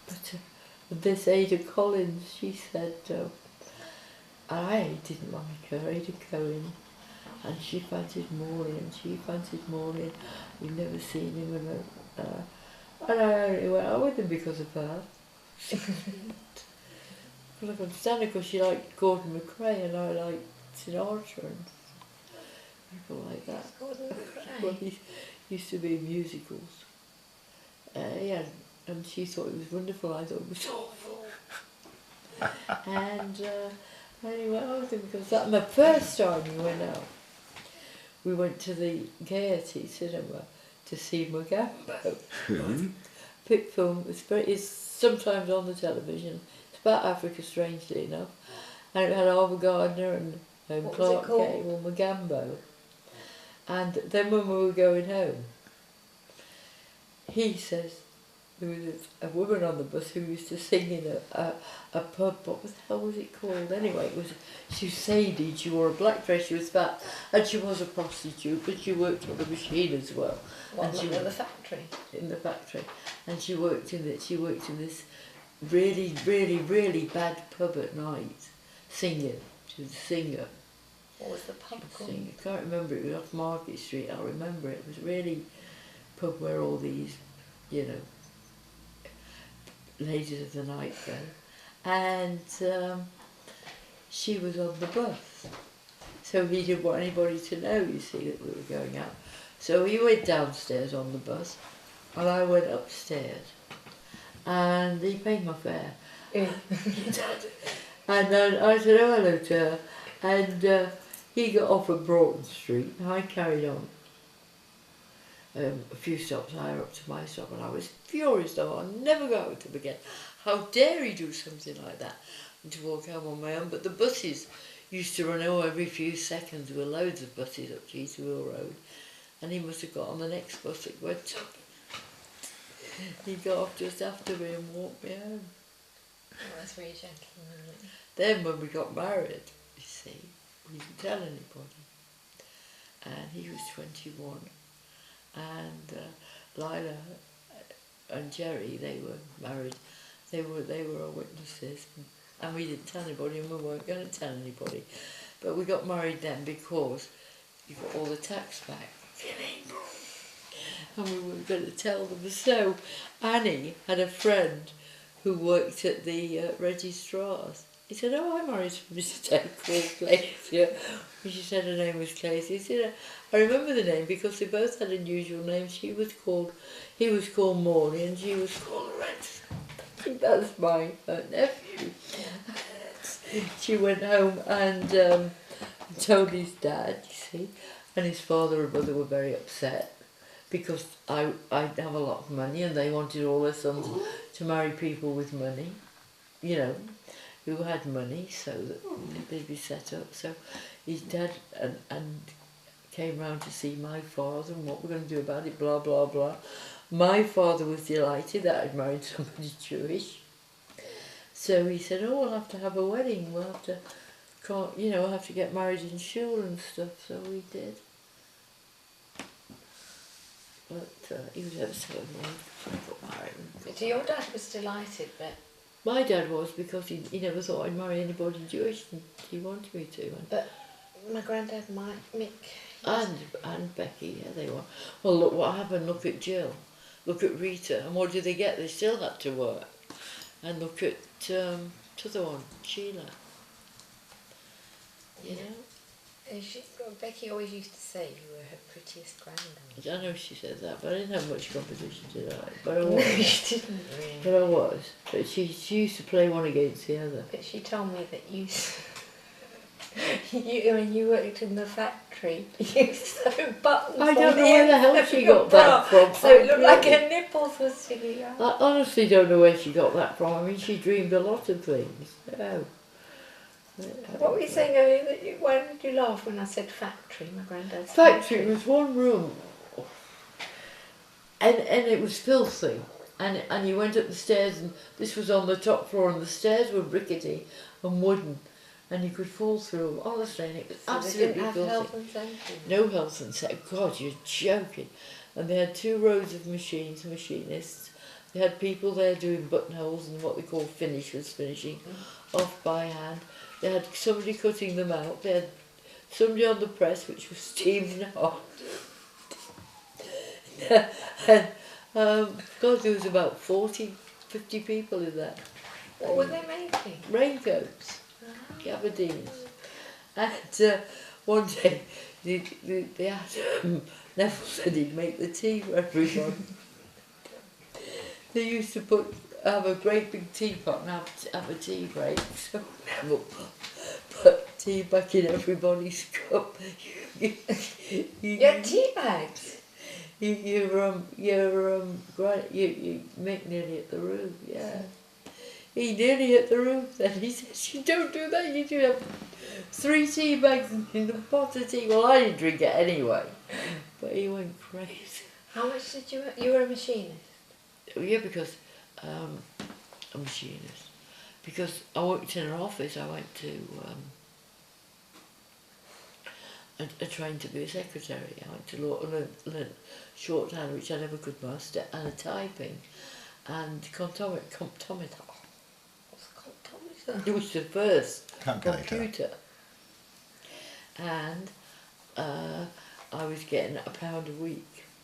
But this Ada Collins, she said, I didn't like her, Ada Cohen, and she fancied Morley, and she fancied Morley. We'd never seen him, and I only went out with him because of her. But I could stand her because she liked Gordon McRae, and I liked Sinatra and people like that. Gordon McRae? Well, he used to be in musicals. Yeah, and she thought it was wonderful, I thought it was awful. And I went out with him because that, and the first time we went out, we went to the Gaiety cinema to see Mogambo. Big film, it's sometimes on the television. It's about Africa, strangely enough. And it had Arthur Gardner and Clark Gable, Mogambo. And then when we were going home, he says, there was a woman on the bus who used to sing in a pub. What the hell was it called? Anyway, she was Sadie. She wore a black dress. She was fat, and she was a prostitute, but she worked on the machine as well. What, in the factory? In the factory, and she worked in this really, really, really bad pub at night, singing. She was a singer. What was the pub called? I can't remember. It was off Market Street. I remember it. It was really pub where all these, ladies of the night go. And she was on the bus. So he didn't want anybody to know, you see, that we were going out. So he went downstairs on the bus, and I went upstairs. And he paid my fare. Yeah. And then I said, oh, hello to her. And he got off at Broughton Street, and I carried on. A few stops higher up to my stop, and I was furious. Though I'll never go out with him again. How dare he do something like that? And to walk home on my own. But the buses used to run every few seconds. There were loads of buses up Cheetham Road, and he must have got on the next bus that went up. He got off just after me and walked me home. Oh, that's really gentlemanly. Then when we got married, you see, we didn't tell anybody. And he was 21. And Lila and Jerry, they were married. They were our witnesses, and we didn't tell anybody, and we weren't going to tell anybody. But we got married then because you got all the tax back, and we weren't going to tell them. So Annie had a friend who worked at the registrars. He said, oh, I married a mistake called Glacier. And she said her name was Glacier. He said, I remember the name because they both had unusual names. He was called Morley and she was called Loretta. I think that's my nephew. She went home and told his dad, you see, and his father and mother were very upset because I'd have a lot of money and they wanted all their sons to marry people with money, who had money, so that they'd be set up. So his dad and came round to see my father and what we're going to do about it, blah, blah, blah. My father was delighted that I'd married somebody Jewish. So he said, oh, we'll have to have a wedding, we'll have to, we'll have to get married in shul and stuff, so we did. But he was ever so annoyed because I got married. So your dad was delighted, but... My dad was, because he never thought I'd marry anybody Jewish, and he wanted me to. But my granddad, Mick... And Becky, yeah, they were. Well, look what happened, look at Jill, look at Rita, and what did they get? They still had to work. And look at the other one, Sheila. You know? Becky always used to say you were her prettiest granddaughter. I know she said that, but I didn't have much competition, did I? But I was. No, you didn't really. But I was. But she used to play one against the other. But she told me that when you worked in the factory, you sewed buttons. I don't know where the hell she got that from. So it looked like her nipples were sticking out. I honestly don't know where she got that from. I mean, she dreamed a lot of things. Oh. What were you saying earlier? Why did you laugh when I said factory? My granddad's factory was one room, and it was filthy. And you went up the stairs, and this was on the top floor, and the stairs were rickety and wooden, and you could fall through. Honestly, and it was absolutely filthy. Health and safety? No health and safety. God, you're joking. and they had 2 rows of machinists. They had people there doing buttonholes and what they call finishers, finishing off by hand. They had somebody cutting them out. They had somebody on the press, which was steaming hot. And God, there was about 40, 50 people in there. What were they making? Raincoats, gabardines. And one day they asked Neville said he'd make the tea for everyone. They used to have a great big teapot and have a tea break. So Neville put tea back in everybody's cup. Your tea bags? You make nearly hit the roof, yeah. He nearly hit the roof then. He says, you don't do that, you do have 3 tea bags in the pot of tea. Well, I didn't drink it anyway. But he went crazy. How much did you were a machinist? Yeah, because a machinist. Because I worked in an office, I went to I trained to be a secretary. I went to learn shorthand, which I never could master, and a typing, and comptometer. What's comptometer? It was the first Calculator. computer. And I was getting £1 a week.